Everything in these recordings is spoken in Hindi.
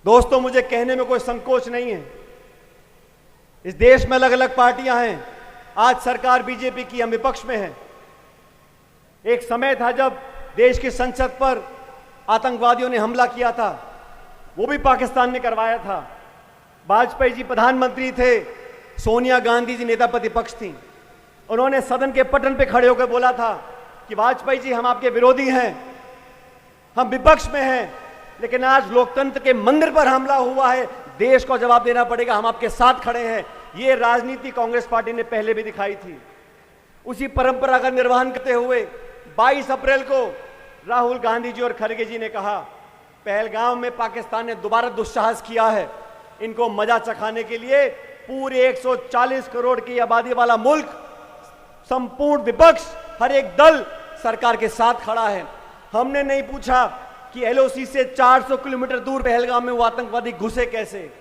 दोस्तों, मुझे कहने में कोई संकोच नहीं है। इस देश में अलग अलग पार्टियां हैं। आज सरकार बीजेपी की, हम विपक्ष में हैं। एक समय था जब देश की संसद पर आतंकवादियों ने हमला किया था, वो भी पाकिस्तान ने करवाया था। वाजपेयी जी प्रधानमंत्री थे, सोनिया गांधी जी नेता प्रतिपक्ष थी। उन्होंने सदन के पटल पे खड़े होकर बोला था कि वाजपेयी जी, हम आपके विरोधी हैं, हम विपक्ष में हैं, लेकिन आज लोकतंत्र के मंदिर पर हमला हुआ है, देश को जवाब देना पड़ेगा, हम आपके साथ खड़े हैं। ये राजनीति कांग्रेस पार्टी ने पहले भी दिखाई थी। उसी परंपरा का निर्वहन करते हुए 22 अप्रैल को राहुल गांधी जी और खड़गे जी ने कहा, पहलगाम में पाकिस्तान ने दोबारा दुस्साहस किया है। इनको मजा चखाने के लिए पूरे 140 करोड़ की आबादी वाला मुल्क, संपूर्ण विपक्ष, हर एक दल सरकार के साथ खड़ा है। हमने नहीं पूछा कि एलओसी से 400 किलोमीटर दूर पहलगाम में वो आतंकवादी घुसे कैसे।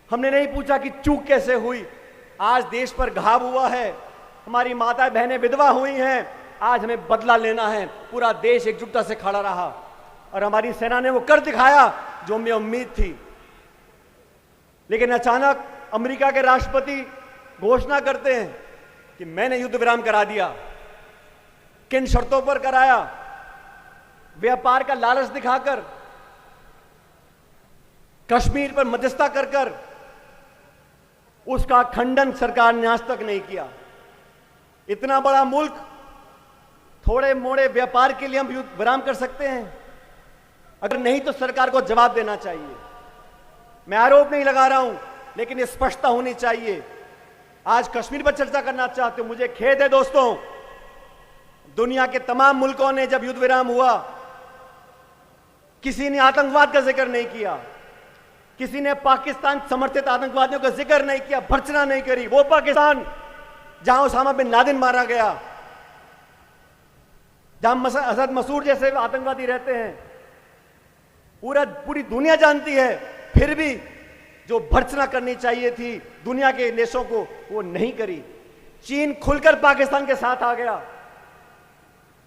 हमने नहीं पूछा कि चूक कैसे हुई। आज देश पर घाव हुआ है, हमारी माता बहनें विधवा हुई हैं। आज हमें बदला लेना है। पूरा देश एकजुटता से खड़ा रहा और हमारी सेना ने वो कर दिखाया जो हमें उम्मीद थी। लेकिन अचानक अमेरिका के राष्ट्रपति घोषणा करते हैं कि मैंने युद्ध विराम करा दिया। किन शर्तों पर कराया? व्यापार का लालच दिखाकर, कश्मीर पर मध्यस्थता कर कर। उसका खंडन सरकार ने आज तक नहीं किया। इतना बड़ा मुल्क, थोड़े मोड़े व्यापार के लिए हम युद्ध विराम कर सकते हैं? अगर नहीं तो सरकार को जवाब देना चाहिए। मैं आरोप नहीं लगा रहा हूं, लेकिन ये स्पष्टता होनी चाहिए। आज कश्मीर पर चर्चा करना चाहते हो, मुझे खेद है दोस्तों, दुनिया के तमाम मुल्कों ने जब युद्ध विराम हुआ, किसी ने आतंकवाद का जिक्र नहीं किया, किसी ने पाकिस्तान समर्थित आतंकवादियों का जिक्र नहीं किया, भर्त्सना नहीं करी। वो पाकिस्तान जहां उसामा बिन लादेन मारा गया, जहां असद मसूद जैसे आतंकवादी रहते हैं, पूरी दुनिया जानती है। फिर भी जो भर्त्सना करनी चाहिए थी दुनिया के देशों को, वो नहीं करी। चीन खुलकर पाकिस्तान के साथ आ गया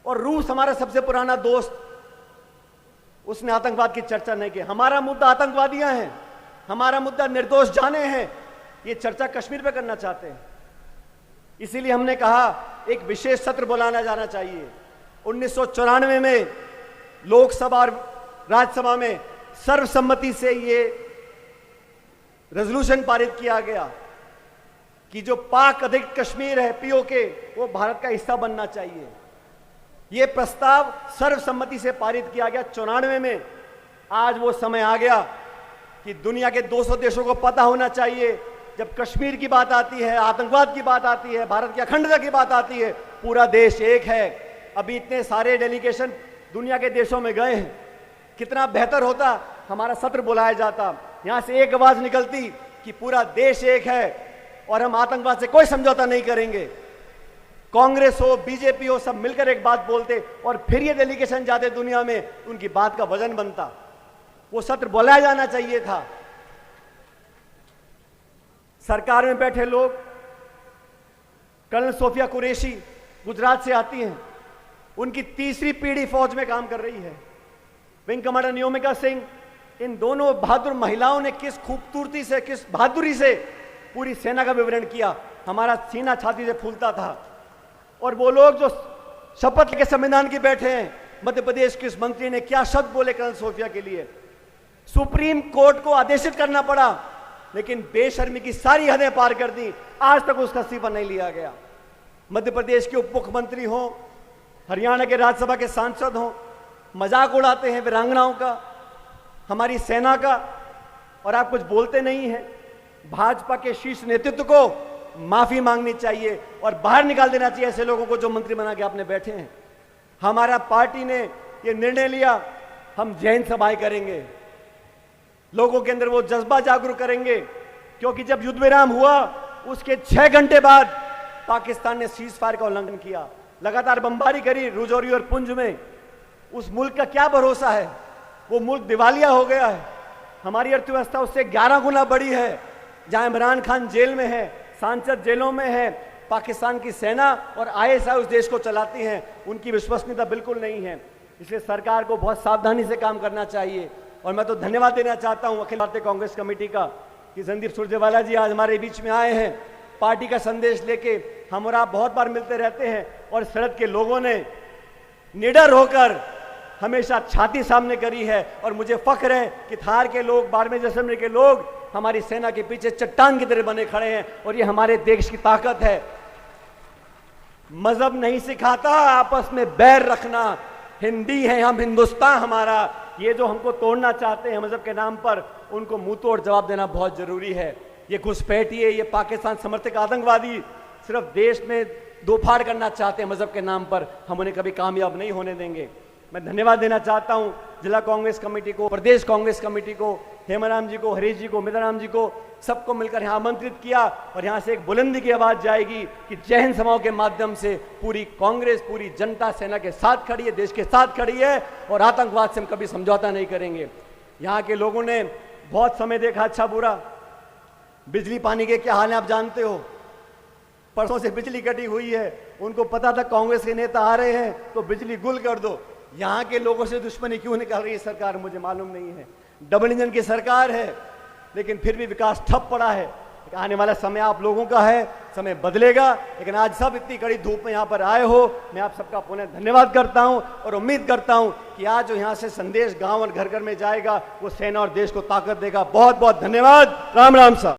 और रूस, हमारा सबसे पुराना दोस्त, उसने आतंकवाद की चर्चा नहीं की। हमारा मुद्दा आतंकवादियां हैं, हमारा मुद्दा निर्दोष जाने हैं। ये चर्चा कश्मीर पे करना चाहते हैं। इसीलिए हमने कहा एक विशेष सत्र बुलाना जाना चाहिए। 1994 में लोकसभा और राज्यसभा में सर्वसम्मति से ये रेजोल्यूशन पारित किया गया कि जो पाक अधिकृत कश्मीर है, पीओके, वो भारत का हिस्सा बनना चाहिए। ये प्रस्ताव सर्वसम्मति से पारित किया गया 94 में। आज वो समय आ गया कि दुनिया के 200 देशों को पता होना चाहिए, जब कश्मीर की बात आती है, आतंकवाद की बात आती है, भारत की अखंडता की बात आती है, पूरा देश एक है। अभी इतने सारे डेलीगेशन दुनिया के देशों में गए हैं। कितना बेहतर होता हमारा सत्र बुलाया जाता, यहां से एक आवाज निकलती कि पूरा देश एक है और हम आतंकवाद से कोई समझौता नहीं करेंगे। कांग्रेस हो, बीजेपी हो, सब मिलकर एक बात बोलते और फिर ये डेलीगेशन जाते दुनिया में, उनकी बात का वजन बनता। वो सत्र बुलाया जाना चाहिए था। सरकार में बैठे लोग, कर्नल सोफिया कुरैशी गुजरात से आती हैं, उनकी तीसरी पीढ़ी फौज में काम कर रही है। विंग कमांडर नियोमिका सिंह, इन दोनों बहादुर महिलाओं ने किस खूबसूरती से, किस बहादुरी से पूरी सेना का विवरण किया। हमारा सीना छाती से फूलता था। और वो लोग जो शपथ लेके संविधान की बैठे हैं, मध्य प्रदेश के इस मंत्री ने क्या शब्द बोले कर्नल सोफिया के लिए। सुप्रीम कोर्ट को आदेशित करना पड़ा, लेकिन बेशर्मी की सारी हदें पार कर दी। आज तक उसका इस्तीफा नहीं लिया गया। मध्य प्रदेश के उप मुख्यमंत्री हों, हरियाणा के राज्यसभा के सांसद हों, मजाक उड़ाते हैं वीरांगनाओं का, हमारी सेना का, और आप कुछ बोलते नहीं हैं। भाजपा के शीर्ष नेतृत्व को माफी मांगनी चाहिए और बाहर निकाल देना चाहिए ऐसे लोगों को जो मंत्री बना के आपने बैठे हैं। हमारा पार्टी ने ये निर्णय लिया, हम जैन सभाएं करेंगे, लोगों के अंदर वो जज्बा जागरूक करेंगे। क्योंकि जब युद्ध विराम हुआ उसके 6 घंटे बाद पाकिस्तान ने सीज फायर का उल्लंघन किया, लगातार बमबारी करी राजौरी और पुंछ में। उस मुल्क का क्या भरोसा है? वो मुल्क दिवालिया हो गया है। हमारी अर्थव्यवस्था उससे 11 गुना बड़ी है। जहां इमरान खान जेल में है, सांसद जेलों में है, पाकिस्तान की सेना और आईएसआई उस देश को चलाती हैं, उनकी विश्वसनीयता बिल्कुल नहीं है। इसलिए सरकार को बहुत सावधानी से काम करना चाहिए। और मैं तो धन्यवाद देना चाहता हूं अखिल भारतीय कांग्रेस कमेटी का कि संदीप सुरजेवाला जी आज हमारे बीच में आए हैं। पार्टी का संदेश लेके हम और आप बहुत बार मिलते रहते हैं और सरहद के लोगों ने निडर होकर हमेशा छाती सामने करी है और मुझे फख्र है कि थार के लोग, बाड़मेर जैसलमेर के लोग हमारी सेना के पीछे चट्टान की तरह बने खड़े हैं और ये हमारे देश की ताकत है। मजहब नहीं सिखाता आपस में बैर रखना, हिंदी है हम, हिंदुस्तान हमारा। ये जो हमको तोड़ना चाहते हैं मजहब के नाम पर, उनको मुंह तोड़ जवाब देना बहुत जरूरी है। ये घुसपैठिए, ये पाकिस्तान समर्थक आतंकवादी सिर्फ देश में दोफाड़ करना चाहते हैं मजहब के नाम पर, हम उन्हें कभी कामयाब नहीं होने देंगे। मैं धन्यवाद देना चाहता हूं जिला कांग्रेस कमेटी को, प्रदेश कांग्रेस कमेटी को, हेमाराम जी को, हरीश जी को, मिताराम जी को, सबको मिलकर यहां आमंत्रित किया और यहां से एक बुलंदी की आवाज जाएगी कि जय हिंद समाओं के माध्यम से पूरी कांग्रेस, पूरी जनता सेना के साथ खड़ी है, देश के साथ खड़ी है और आतंकवाद से हम कभी समझौता नहीं करेंगे। यहां के लोगों ने बहुत समय देखा अच्छा बुरा, बिजली पानी के क्या हाल है आप जानते हो। परसों से बिजली कटी हुई है, उनको पता था कांग्रेस के नेता आ रहे हैं तो बिजली गुल कर दो। यहां के लोगों से दुश्मनी क्यों निकाल रही है सरकार, मुझे मालूम नहीं है। डबल इंजन की सरकार है लेकिन फिर भी विकास ठप पड़ा है। आने वाला समय आप लोगों का है, समय बदलेगा, लेकिन आज सब इतनी कड़ी धूप में यहां पर आए हो, मैं आप सबका पुनः धन्यवाद करता हूं और उम्मीद करता हूं कि आज जो यहां से संदेश गांव और घर घर में जाएगा वो सेना और देश को ताकत देगा। बहुत बहुत धन्यवाद। राम राम साहब।